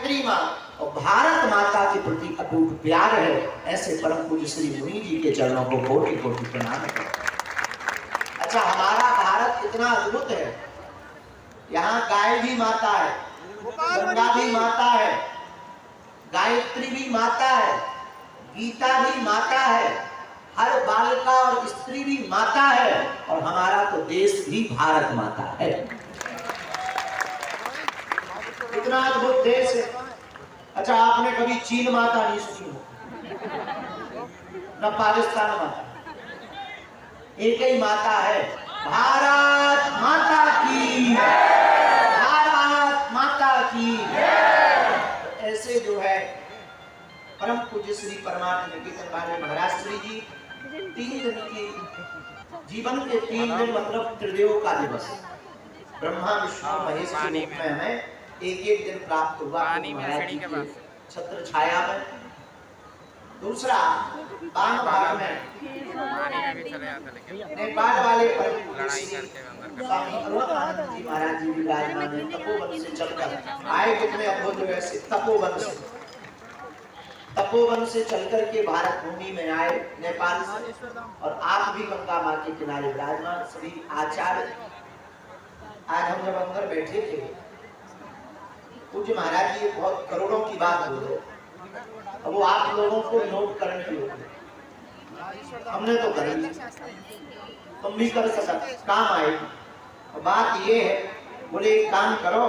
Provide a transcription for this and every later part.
गायत्री माँ और भारत माता के प्रति अटूट प्यार है। ऐसे परम पूज्य श्री मुनि जी के चरणों को कोटि कोटि प्रणाम है। अच्छा, हमारा भारत कितना अद्भुत है। यहाँ गाय भी माता है, गंगा भी माता है, गायत्री भी माता है, गीता भी माता है, हर बालिका और स्त्री भी माता है, और हमारा तो देश भी भारत माता है। कितना अद्भुत देश है। अच्छा, आपने कभी चीन माता नहीं सुनी हो, न पाकिस्तान माता, एक ही माता है, भारत माता की, भारत माता की। ऐसे जो है परम पूज्य श्री परमात्मा निकेतन वाले महाराज श्री जी 3 दिन की जीवन के 3 दिन मतलब त्रिदेव का दिवस, ब्रह्मा विष्णु महेश के रूप में हमें एक दिन प्राप्त हुआ महाराज जी के छत्र छाया में। दूसरा बाण भाग में नेपाल वाले स्वामी अरुणानंद जी महाराज जी विराजमान है, तपोवन से चलकर आए। कितने अद्भुत वैसे तपोवन से चलकर के भारत भूमि में आए नेपाल से, और आप भी गंगा माँ के किनारे विराजमान श्री आचार्य। आज हम जब अंदर बैठे थे, पूज्य महाराज जी बहुत करोड़ों की बात बोल रहे, अब वो आप लोगों को नोट करने की होगी, हमने तो करी, तुम भी कर सकते, काम आएगी। बात ये है, बोले एक काम करो,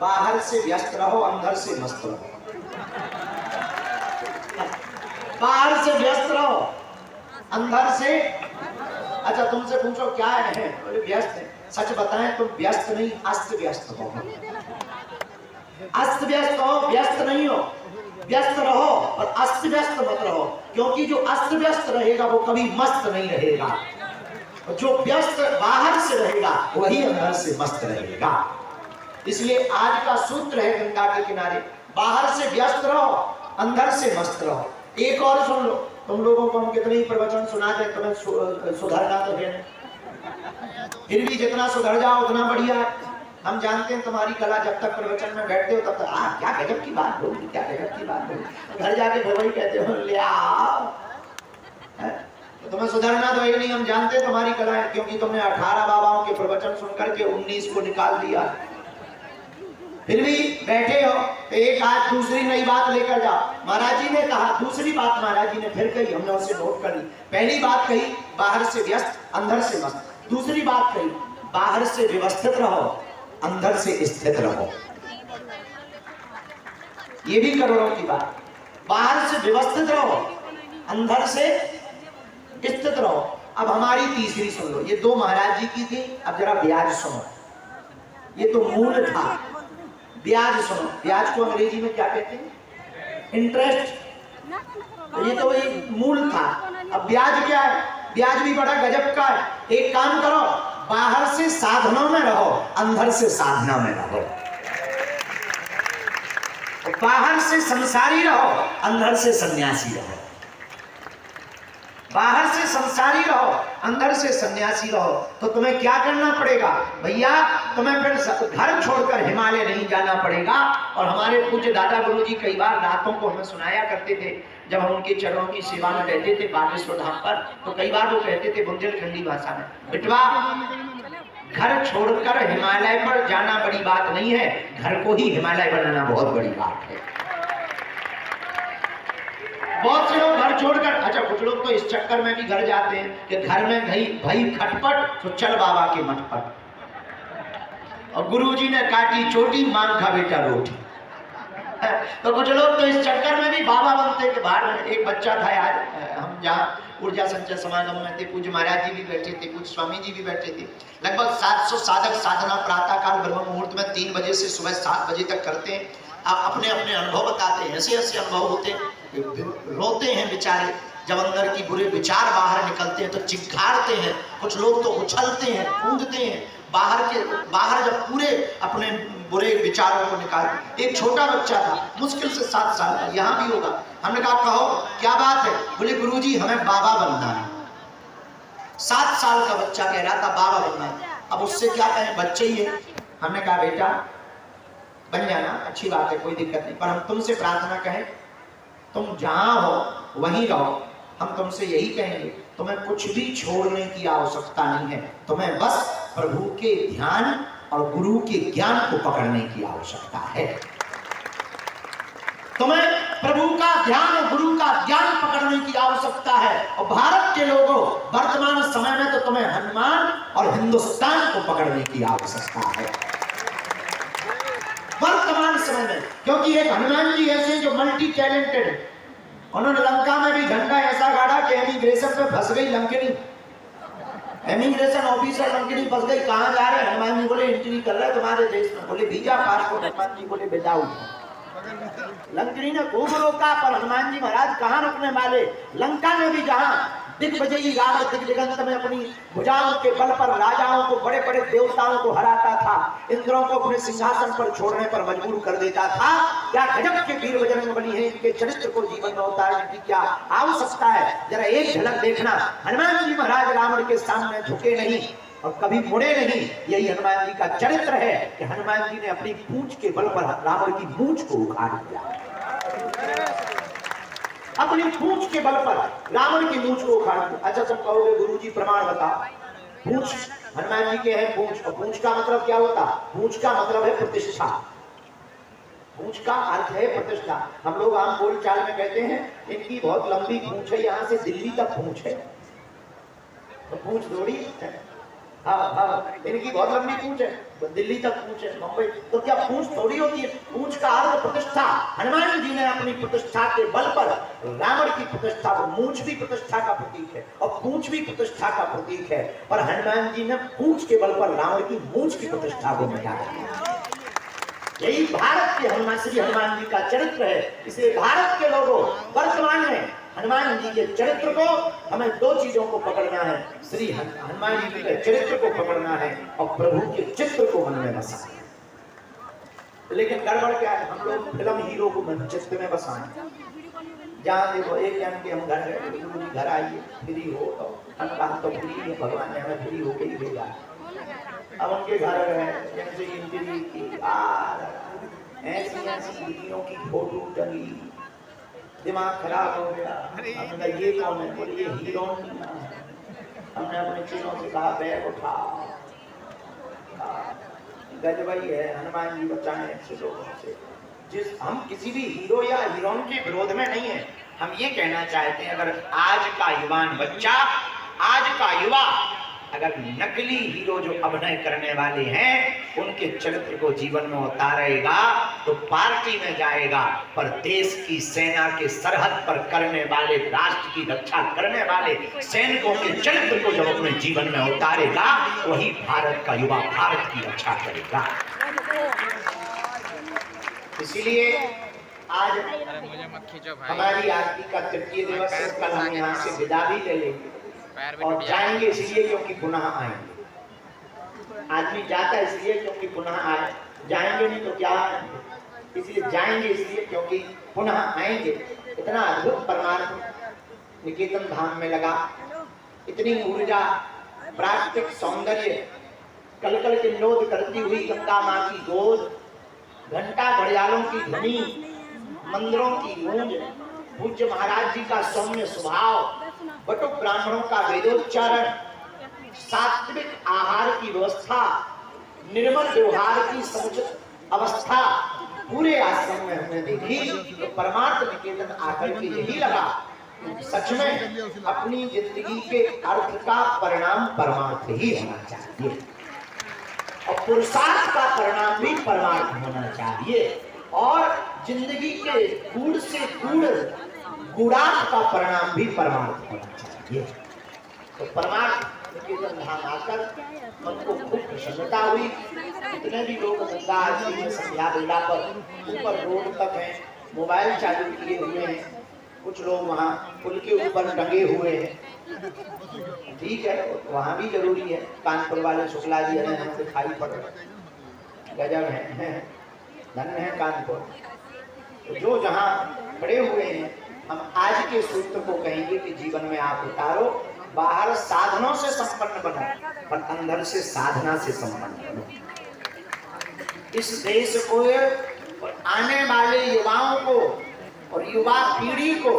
बाहर से व्यस्त रहो, अंदर से मस्त रहो। बाहर से व्यस्त रहो, अंदर से। अच्छा, तुमसे पूछो क्या है, बोले व्यस्त है। सच बताएं, तुम व्यस्त नहीं, अस्त व्यस्त हो। अस्त व्यस्त हो, व्यस्त नहीं हो। व्यस्त रहो और अस्त व्यस्त मत रहो, क्योंकि जो अस्त व्यस्त रहेगा वो कभी मस्त नहीं रहेगा, और जो व्यस्त बाहर से रहेगा वही अंदर से मस्त रहेगा। इसलिए आज का सूत्र है गंगा के किनारे, बाहर से व्यस्त रहो, अंदर से मस्त रहो। एक और सुन लो, तुम लोगों को हम कितने ही प्रवचन सुना दें, तुम्हें सुधरना तो है नहीं, फिर भी जितना सुधर जाओ उतना बढ़िया है। हम जानते हैं तुम्हारी कला, जब तक प्रवचन में बैठते हो तब तक क्या गजब की बात बोली, क्या गजब की बात बोली, घर जाके वही कहते हो ले आओ। तो तुम्हें सुधरना तो है नहीं, हम जानते हैं तुम्हारी कला है, क्योंकि तुमने 18 बाबाओं के प्रवचन सुनकर के 19 को निकाल दिया। फिर भी बैठे हो तो एक आज दूसरी नई बात लेकर जाओ। महाराज जी ने कहा, दूसरी बात महाराज जी ने फिर कही, हमने उसे नोट कर ली। पहली बात कही बाहर से व्यस्त, अंदर से मस्त। दूसरी बात कही बाहर से व्यवस्थित रहो, अंदर से स्थित रहो। ये भी करोड़ों की बात, बाहर से व्यवस्थित रहो, अंदर से स्थित रहो। अब हमारी तीसरी सुन लो, ये 2 महाराज जी की थी, अब जरा ब्याज सुनो। ये तो मूल था, ब्याज सुनो। ब्याज को अंग्रेजी में क्या कहते हैं? इंटरेस्ट। तो ये तो एक मूल था। अब ब्याज क्या है? ब्याज भी बड़ा गजब का है। एक काम करो, बाहर से साधनों में रहो, अंदर से साधना में रहो। बाहर से संसारी रहो, अंदर से सन्यासी रहो। बाहर से संसारी रहो, अंदर से सन्यासी रहो। तो तुम्हें क्या करना पड़ेगा भैया? तुम्हें फिर घर छोड़कर हिमालय नहीं जाना पड़ेगा। और हमारे पूज्य दादा गुरु जी कई बार रातों को हमें सुनाया करते थे, जब हम उनके चरणों की सेवा में रहते थे बागेश्वर धाम पर, तो कई बार वो कहते थे बुंदेलखंडी भाषा में, बिटवा घर छोड़कर हिमालय पर जाना बड़ी बात नहीं है, घर को ही हिमालय बनाना बहुत बड़ी बात है। बहुत से लोग घर छोड़कर, अच्छा कुछ लोग तो इस चक्कर में भी घर जाते हैं कि घर में भाई खटपट तो चल बाबा के मठ पर, और गुरुजी ने काटी चोटी, मांग खा बेटा रोटी। तो कुछ लोग तो इस चक्कर में भी बाबा बनते के बाहर। एक बच्चा था यार, हम जहाँ ऊर्जा संचय समागम में थे, पूज्य महाराज जी भी बैठे थे, पूज्य स्वामी जी भी बैठे थे। लगभग 700 साधक साधना प्रातः काल ब्रह्म मुहूर्त में 3 बजे से सुबह 7 बजे तक करते हैं। आप अपने अपने अनुभव बताते हैं, ऐसे ऐसे अनुभव होते हैं, रोते हैं बेचारे। जब अंदर की बुरे विचार बाहर निकलते हैं तो चिंगारते हैं, कुछ लोग तो उछलते हैं, कूदते हैं बाहर जब पूरे अपने बुरे विचारों को निकालते। एक छोटा बच्चा था, मुश्किल से 7 साल का, यहाँ भी होगा। हमने कहा कहो क्या बात है? बोले गुरुजी हमें बाबा बनना है। 7 साल का बच्चा कह रहा था बाबा बनना है। अब उससे क्या कहें, बच्चे ही है। हमने कहा बेटा बन जाना अच्छी बात है, कोई दिक्कत नहीं, पर हम तुमसे प्रार्थना कहें तुम जहां हो वहीं रहो। हम तुमसे यही कहेंगे तुम्हें कुछ भी छोड़ने की आवश्यकता नहीं है, तुम्हें बस प्रभु के ध्यान और गुरु के ज्ञान को पकड़ने की आवश्यकता है। तुम्हें प्रभु का ध्यान और गुरु का ज्ञान पकड़ने की आवश्यकता है। और भारत के लोगों, वर्तमान समय में तो तुम्हें हनुमान और हिंदुस्तान को पकड़ने की आवश्यकता है वर्तमान समय में, क्योंकि एक हनुमान जी ऐसे जो मल्टी टैलेंटेड, उन्होंने लंका में भी झंडा ऐसा गाड़ा कि इमिग्रेशन पे फंस गई लंकिनी, इमिग्रेशन ऑफिसर लंकिनी फंस गई, कहां जा रहे? हनुमान जी बोले एंट्री कर रहे तुम्हारे देश में, बोले वीजा पासपोर्ट, हनुमान जी बोले विदाउट। लंकिनी ने खूब रोका, पर हनुमान जी महाराज कहां रुकने वाले? लंका में भी जहां दिग्विजयी रावण दिग्दिगंत में अपनी भुजाओं के बल पर राजाओं को, बड़े बड़े देवताओं को हराता था, इंद्रों को अपने सिंहासन पर छोड़ने पर मजबूर कर देता था, क्या गजब के वीर बजरंगबली हैं, इनके चरित्र को जीवन में उतारने की क्या आवश्यकता है? जरा एक झलक देखना, हनुमान जी महाराज रावण के सामने झुके नहीं और कभी मुड़े नहीं। यही हनुमान जी का चरित्र है कि हनुमान जी ने अपनी पूंछ के बल पर रावण की मूंछ को उखाड़ दिया, अपनी पूंछ के बल पर रावण की मूंछ को उखाड़ दिया। अच्छा तुम कहोगे गुरुजी प्रमाण बताओ, पूंछ हनुमान जी के है पूंछ, और पूंछ का मतलब क्या होता? पूंछ का मतलब है प्रतिष्ठा, पूंछ का अर्थ है प्रतिष्ठा। हम लोग आम बोल चाल में कहते हैं इनकी बहुत लंबी पूंछ है, यहाँ से दिल्ली तक पूंछ है, तो पूंछ थोड़ी, हाँ, इनकी बहुत लंबी पूंछ है, दिल्ली तक पूंछ है, मुंबई, तो क्या पूंछ थोड़ी होती है? पूंछ का अर्थ प्रतिष्ठा। हनुमान जी ने अपनी प्रतिष्ठा के बल पर रावण की प्रतिष्ठा को, मूंछ भी प्रतिष्ठा का प्रतीक है और पूंछ भी प्रतिष्ठा का प्रतीक है, पर हनुमान जी ने पूंछ के बल पर रावण की मूंछ की प्रतिष्ठा को मिटा दिया। यही भारत के हनुमान, श्री हनुमान जी का चरित्र है। इसलिए भारत के लोगों, वर्तमान में हनुमान जी के चरित्र को, हमें दो चीजों को पकड़ना है, श्री हनुमान जी के चरित्र को पकड़ना है और प्रभु के चित्र को मन में बसाना है। लेकिन गड़बड़ क्या है, हम लोग फिल्म हीरो को मन चित्र में बसाएं। जहाँ देखो एक जन के हम घर गए, गुरु जी घर आइए फ्री हो, तो हम कहा तो फ्री है, भगवान ने हमें फ्री होके ही भेजा। अब उनके घर गए, जैसे इंटरव्यू की ऐसी ऐसी वीडियो की फोटो टंगी, दिमाग खराब हो गया। हमने कहा ये कौन है? बोले ये हीरोइन। हमने अपने चेलों से कहा बैग उठा, गजबई है, हनुमान जी बचाने ऐसे लोगों से। जिस हम किसी भी हीरो या हीरोइन के विरोध में नहीं है, हम ये कहना चाहते हैं अगर आज का युवान बच्चा, आज का युवा अगर नकली हीरो जो अभिनय करने वाले हैं उनके चरित्र को जीवन में उतारेगा तो पार्टी में जाएगा, पर देश की सेना के सरहद पर करने वाले, राष्ट्र की रक्षा करने वाले सैनिकों के चरित्र को जब अपने जीवन में उतारेगा, वही भारत का युवा भारत की रक्षा करेगा। इसीलिए आज हमारी आरती का तृतीय दिवस है, कल हम यहाँ से विदा भी ले लेंगे और जाएंगे इसलिए क्योंकि पुनः आएंगे। आदमी जाता है इसलिए क्योंकि पुनः आए, जाएंगे नहीं तो क्या आएंगे, इसलिए जाएंगे इसलिए क्योंकि पुनः आएंगे। इतना अद्भुत परमार्थ निकेतन धाम में लगा, इतनी ऊर्जा, प्राकृतिक सौंदर्य, कलकल किल्लोद करती हुई गंगा माँ की गोद, घंटा घड़ियालों की ध्वनि, मंदिरों की गूंज, पूज्य महाराज जी का सौम्य स्वभाव, बटुक ब्राह्मणों का वेदोच्चारण, सात्विक आहार की व्यवस्था, निर्मल व्यवहार की समुचित अवस्था पूरे आश्रम में हमने देखी। तो परमार्थ निकेतन आकर के यही लगा सच में अपनी जिंदगी के अर्थ का परिणाम परमार्थ ही होना चाहिए और पुरुषार्थ का परिणाम भी परमार्थ होना चाहिए, और जिंदगी के गूढ़ से गूढ़ गुणार्थ का परिणाम भी परमार्थ होना चाहिए। तो परमार्थ निकेतन धाम आकर मन को खूब प्रसन्नता हुई। जितने भी लोग गंगा आरती में संध्या बेला पर ऊपर रोड तक हैं, मोबाइल चालू किए हुए हैं, कुछ लोग वहाँ पुल के ऊपर टंगे हुए हैं, ठीक है, वहाँ भी जरूरी है। कानपुर वाले शुक्ला जी हमें दिखाई पड़ रहे, गजब है, धन्य है कानपुर। तो जो जहाँ खड़े हुए हैं, हम आज के सूत्र को कहेंगे कि जीवन में आप उतारो, बाहर साधनों से संपन्न बनो पर अंदर से साधना से संपन्न बनो। इस देश को और आने वाले युवाओं को और युवा पीढ़ी को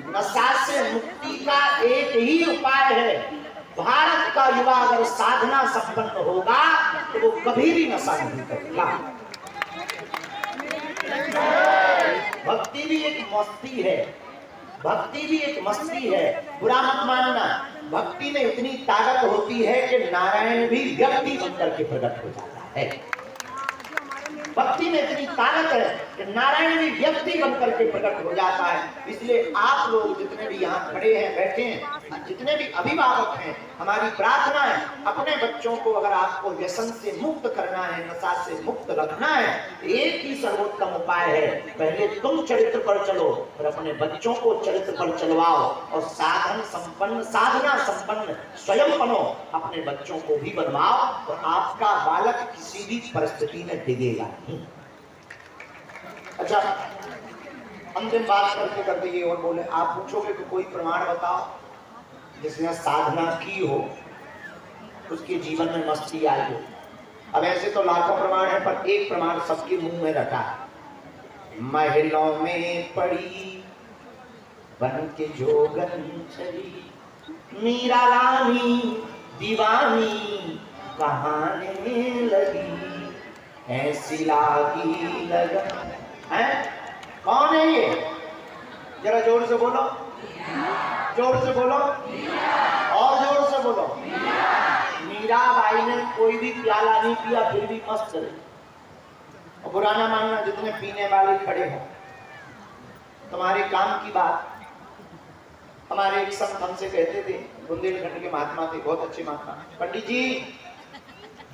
नशा से मुक्ति का एक ही उपाय है। भारत का युवा अगर साधना संपन्न होगा तो वो कभी भी नशा नहीं करेगा। भक्ति भी एक मस्ती है, भक्ति भी एक मस्ती है, बुरा मत मानना। भक्ति में इतनी ताकत होती है कि नारायण भी व्यक्ति बनकर के प्रकट हो जाता है। भक्ति में इतनी ताकत है कि नारायण भी व्यक्ति बनकर के प्रकट हो जाता है। इसलिए आप लोग जितने भी यहाँ खड़े हैं, बैठे हैं, जितने भी अभिभावक हैं, हमारी प्रार्थना है अपने बच्चों को अगर आपको व्यसन से मुक्त करना है, नशा से मुक्त रखना है, एक ही सर्वोत्तम उपाय है। पहले तुम चरित्र पर चलो और अपने बच्चों को चरित्र पर चलवाओ और साधना संपन्न स्वयं बनो, अपने बच्चों को भी बनवाओ और आपका बालक किसी भी परिस्थिति में डिगेगा नहीं। अच्छा, अंतिम बात करते करते ये और बोले, आप पूछोगे कि कोई प्रमाण बताओ जिसने साधना की हो उसके जीवन में मस्ती आई हो। अब ऐसे तो लाखों प्रमाण है, पर एक प्रमाण सबके मुंह में रखा है। महलों में पड़ी बन के जोगन चली, मीरा रानी दीवानी कहाने लगी, ऐसी लागी लगन है। कौन है ये? जरा जोर से बोलो, जोर से बोलो, और जोर से बोलो। मीराबाई ने कोई भी प्याला नहीं पिया फिर भी मस्त रही। और बुरा ना मानना जितने पीने वाले खड़े हैं, तुम्हारे काम की बात। हमारे एक संत हमसे कहते थे, बुंदेलखंड के महात्मा थे, बहुत अच्छे महात्मा, पंडित जी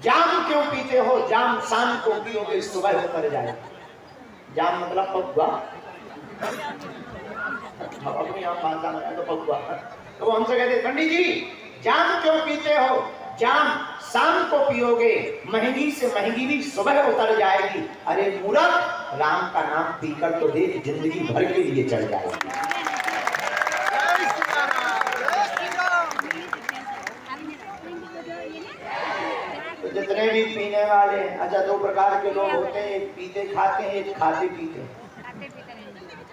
जाम क्यों पीते हो? जाम शाम को पियोगे सुबह होकर जाएगा। जाम मतलब पगुआ, अपनी आप भाषा में तो पगुआ। तो वो हमसे कहते, पंडित जी जाम क्यों पीते हो? जाम शाम को पियोगे, महंगी से महंगी भी सुबह उतर जाएगी। अरे मूर्ख, राम का नाम पीकर तो देख, जिंदगी भर के लिए चल जाएगी। जितने भी पीने वाले, अच्छा दो प्रकार के लोग होते हैं, एक पीते खाते हैं, एक खाते पीते हैं।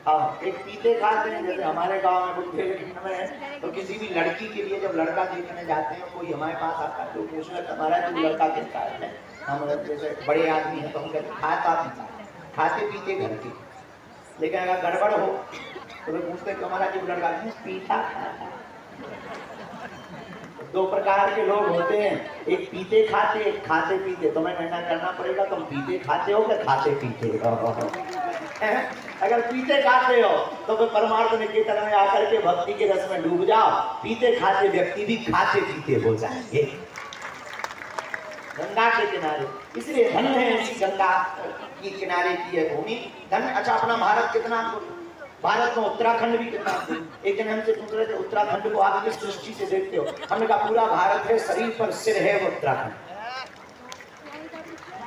हाँ, एक पीते खाते हैं, जैसे हमारे गांव में बुंदेलखंड में है, तो किसी भी लड़की के लिए जब लड़का देखने जाते हैं, कोई हमारे पास आता है तो पूछना हमारा तो लड़का किसका है। हम जैसे बड़े आदमी हैं तो हम कहते खाता पीता, खाते पीते घर के। लेकिन अगर गड़बड़ हो तो वे पूछते हमारा जो लड़का पीता खाता। दो प्रकार के लोग होते हैं, एक पीते खाते, एक खाते पीते। तुम्हें निर्णय करना पड़ेगा, तुम पीते खाते हो कि खाते पीते हो। अगर पीते खाते हो तो फिर परमार्थ निकेतन में आकर के भक्ति के रस में डूब जाओ। पीते खाते व्यक्ति भी खाते पीते हो जाएंगे गंगा के किनारे। इसलिए धन्य है इसी गंगा की किनारे की है भूमि, धन्य। अच्छा, अपना भारत कितना, भारत में उत्तराखंड भी कितना। एक दिन हमसे पूछ रहे थे, उत्तराखंड को आप किस दृष्टि से देखते हो? हमने कहा पूरा भारत है, शरीर पर सिर है वो उत्तराखंड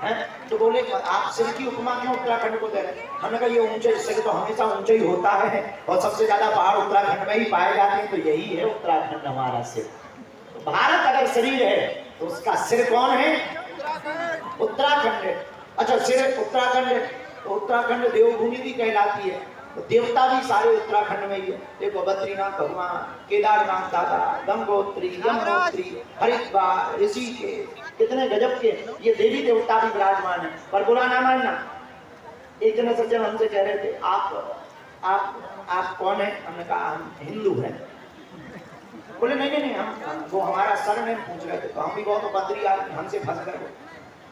है। तो बोले आप सिर की उपमा क्यों उत्तराखंड को दे रहे हैं? हमने कहा ये ऊंचे, सिर तो हमेशा ऊंचा ही होता है और सबसे ज्यादा पहाड़ उत्तराखंड में ही पाए जाते हैं, तो यही है उत्तराखंड हमारा सिर। तो भारत अगर शरीर है तो उसका सिर कौन है? उत्तराखंड है। अच्छा, सिर उत्तराखंड है तो उत्तराखंड देवभूमि भी कहलाती है, तो देवता भी सारे उत्तराखंड में ही है। देखो बद्रीनाथ भगवान, केदारनाथ दादा, गंगोत्री, यमुनोत्री, हरिद्वार, ऋषिकेश, कितने गजब के ये देवी देवता भी विराजमान है। पर बुरा ना मानना, एक जन सज्जन हमसे कह रहे थे, आप कौन है? हमने कहा हम हिंदू हैं। बोले नहीं, हम वो हमारा सरनेम पूछ रहे थे, तो हम भी बहुत बद्री आदमी, हमसे फंस गए।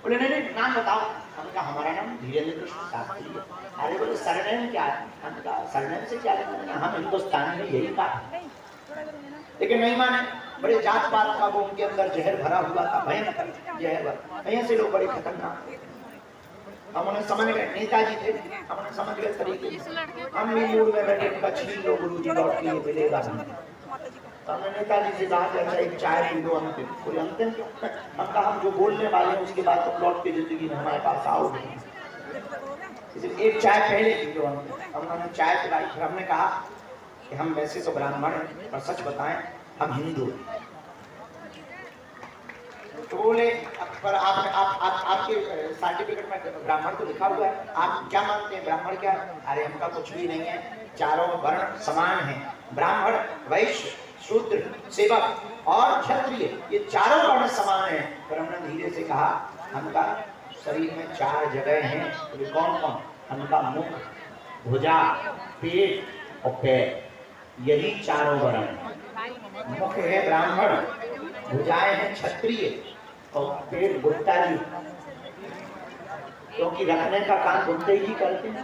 बोले नहीं, नाम बताओ। हमने कहा हमारा नाम धीरेन्द्र कृष्ण शास्त्री है। अरे बोले सरनेम क्या है? हमने कहा सरनेम से क्या लेना, हम हिंदुस्तान में यही कहा। लेकिन नहीं माने, बड़े जात पात का वो उनके अंदर जहर भरा हुआ था, भयंकर जहर। ऐसे लोग बड़े खतरनाक। हमने समझ गए, नेताजी थे, हमने समझ गए तरीके। हम भी मूड में बैठे, कछली लो गुरु जी लौट के मिलेगा। हमने नेताजी से कहा कि अच्छा एक चाय पी लो अंतिम। कोई अंतिम क्यों? हम कहा हम जो बोलने वाले हैं उसके बाद तुम लौट के जिंदगी में हमारे पास आओगे, इसलिए एक चाय पहले पी लो अंतिम। हमने चाय पिलाई, फिर हमने कहा कि हम वैसे तो ब्राह्मण हैं, पर सच बताएं हम हिंदू हैं। तो बोले पर आपके सर्टिफिकेट में ब्राह्मण तो लिखा हुआ है, आप क्या मानते हैं ब्राह्मण क्या है? अरे हमका कुछ भी नहीं है, चारों वर्ण समान हैं, ब्राह्मण वैश्य शूद्र सेवक और क्षत्रिय ये चारों वर्ण समान हैं। पर हमने धीरे से कहा हमका शरीर में 4 जगह हैं, तो कौन कौन? हमका मुख, भुजा, पेट और पैर, यही चारों वर्ण हैं। मुख है ब्राह्मण, भुजाएं हैं क्षत्रिय और पेट गुप्ता जी, क्योंकि रखने का काम गुप्ते ही करते हैं।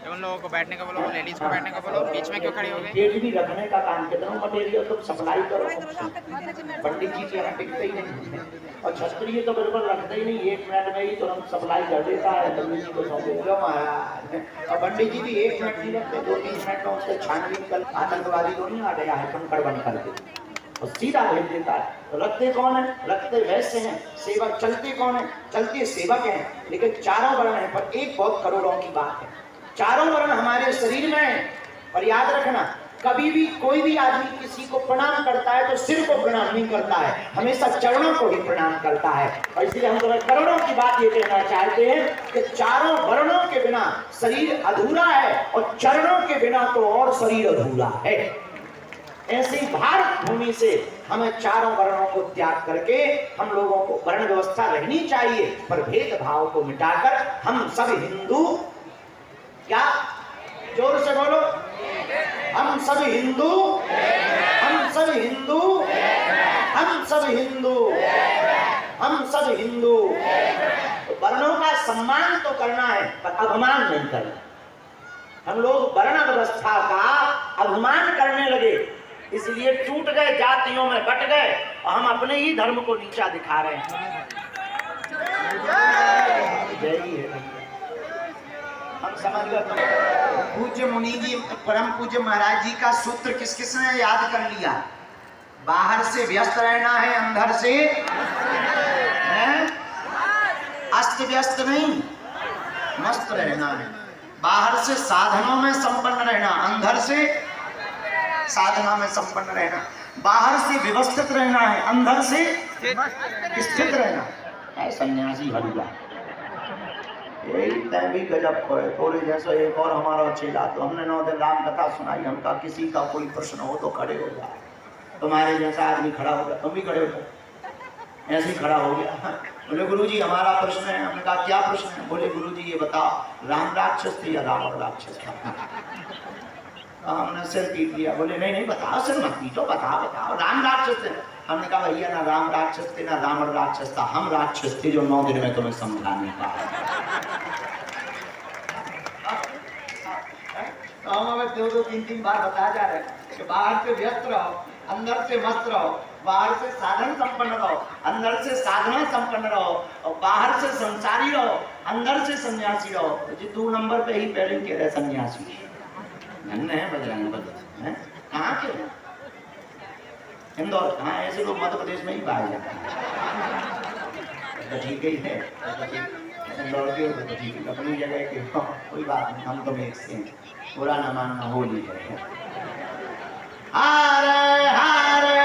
उन लोगों को बैठने का बोलो, लेडीज को बैठने का बोलो, बीच में क्यों खड़े हो गए? पेट भी रखने का काम, कितना मटेरियल तुम सप्लाई करो, पंडित जी के यहाँ टिकते ही नहीं, और क्षत्रिय तो बिल्कुल रखते ही नहीं, 1 मिनट में ही तुरंत सप्लाई कर देता है पंडित जी को सौंपे दो महाराज। और पंडित जी भी 1 मिनट नहीं रखते, 2-3 मिनट में उससे छानबीन कर, आतंकवादी तो नहीं आ गया है कंकड़ बन करके और सीधा भेज देता है। तो रखते कौन है? रखते वैसे हैं, सेवक चलते कौन है? चलते सेवक हैं, लेकिन चारों वर्ण हैं। पर एक बहुत करोड़ों की बात है, चारों वर्ण हमारे शरीर में है। पर याद रखना, कभी भी कोई भी आदमी किसी को प्रणाम करता है तो सिर को प्रणाम नहीं करता है, हमेशा चरणों को ही प्रणाम करता है। और इसलिए हम तुम्हें करोड़ों की बात ये कहना चाहते हैं कि चारों वर्णों के बिना शरीर अधूरा है और चरणों के बिना तो और शरीर अधूरा है। ऐसी भारत भूमि से हमें चारों वर्णों को त्याग करके हम लोगों को वर्ण व्यवस्था रहनी चाहिए, पर भेदभाव को मिटाकर हम सब हिंदू, क्या जोर से बोलो, हम सब हिंदू, हम सब हिंदू, हम सब हिंदू, हम सब हिंदू। तो वर्णों का सम्मान तो करना है पर अभिमान नहीं करना। हम लोग वर्ण व्यवस्था का अभिमान करने लगे, इसलिए टूट गए, जातियों में बट गए और हम अपने ही धर्म को नीचा दिखा रहे हैं। जय है, हम समझ गए। पूज्य मुनि जी, परम पूज्य महाराज जी का सूत्र किस किसने याद कर लिया? बाहर से व्यस्त रहना है, अंदर से अस्त व्यस्त नहीं, मस्त रहना है। बाहर से साधनों में संपन्न रहना, अंदर से साधना में संपन्न रहना। बाहर से व्यवस्थित रहना है, अंदर से स्थित रहना है। सन्यासी हलुआ भी गजब को है। थोड़े जैसा एक और हमारा चेला, तो हमने 9 दिन राम कथा सुनाई, हमका किसी का कोई प्रश्न हो तो खड़े हो जाए, तुम्हारे जैसा आदमी खड़ा हो गया, तुम भी खड़े हो जाओ, ऐसे ही खड़ा हो गया। बोले गुरुजी हमारा प्रश्न है। हमने कहा क्या प्रश्न है? बोले गुरुजी ये बताओ, राम राक्षस थे या रावण राक्षस था? हमने सिर पीट लिया। बोले नहीं नहीं बताओ, सिर मत पीटो, बताओ राम राक्षस थे। हमने कहा भैया ना राम राक्षस थे ना रावण राक्षस था, हम राक्षस थे जो 9 दिन में तुम्हें समझा नहीं पाए। तो हम हमें 2-3 बार बताया जा रहा है कि बाहर से व्यस्त रहो, अंदर से मस्त रहो, बाहर से साधन संपन्न रहो, अंदर से साधना संपन्न रहो, और बाहर से संसारी रहो, अंदर से सन्यासी रहो। जी 2 नंबर पे ही पहले कह रहे सन्यासी है बजरंग बली, कहाँ के इंदौर, कहाँ? ऐसे लोग मध्य प्रदेश में ही पाए जाते हैं। तो ठीक ही है, इंदौर के तो ठीक है, अपनी जगह के कोई बात नहीं, हम तो एक से हैं, बुरा ना मानना, होली है। हारे हारे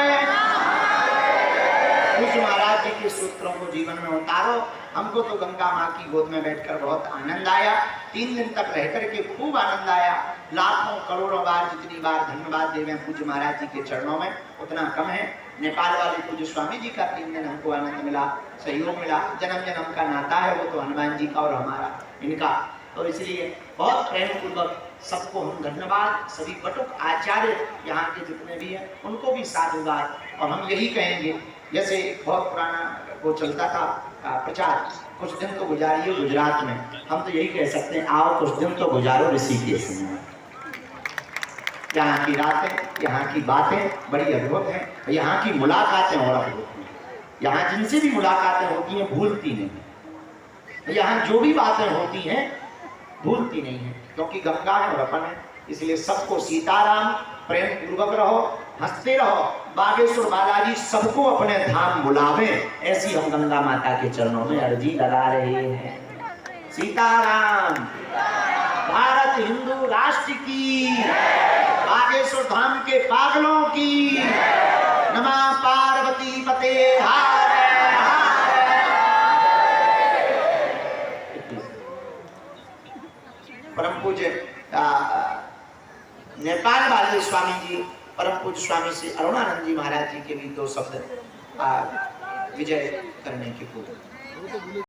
कुछ महाराज जी के सूत्रों को जीवन में उतारो। हमको तो गंगा माँ की गोद में बैठकर बहुत आनंद आया, 3 दिन तक रह करके खूब आनंद आया। लाखों करोड़ों बार जितनी बार धन्यवाद देवे पूज्य महाराज जी के चरणों में उतना कम है। नेपाल वाले पूज्य स्वामी जी का 3 दिन हमको आनंद मिला, सहयोग मिला, जन्म जन्म का नाता है वो तो हनुमान जी का और हमारा इनका। तो इसलिए बहुत प्रेम पूर्वक सबको हम धन्यवाद, सभी बटुक आचार्य यहाँ के जितने भी हैं उनको भी साधुवाद। और हम यही कहेंगे, जैसे एक बहुत पुराना वो चलता था प्रचार, कुछ दिन तो गुजारिए गुजरात में, हम तो यही कह सकते हैं आओ कुछ दिन तो गुजारो ऋषिकेश में। यहाँ की रातें, यहाँ की बातें बड़ी अद्भुत हैं, यहाँ की मुलाकातें और अद्भुत हैं। यहाँ जिनसे भी मुलाकातें होती हैं भूलती नहीं, यहाँ जो भी बातें होती हैं भूलती नहीं है, क्योंकि गंगा है और अपन है। इसलिए सबको सीताराम, प्रेम पूर्वक रहो, हंसते रहो, बागेश्वर बालाजी सबको अपने धाम बुलावे, ऐसी हम गंगा माता के चरणों में अर्जी लगा रहे हैं। सीताराम, भारत हिंदू राष्ट्र की, बागेश्वर धाम के पागलों की, नमः पार्वती पते हर हर। परम पूज्य नेपाल वाले स्वामी जी परम पूज्य स्वामी श्री अरुणानंद जी महाराज जी के भी 2 शब्द विजय करने की पूर्व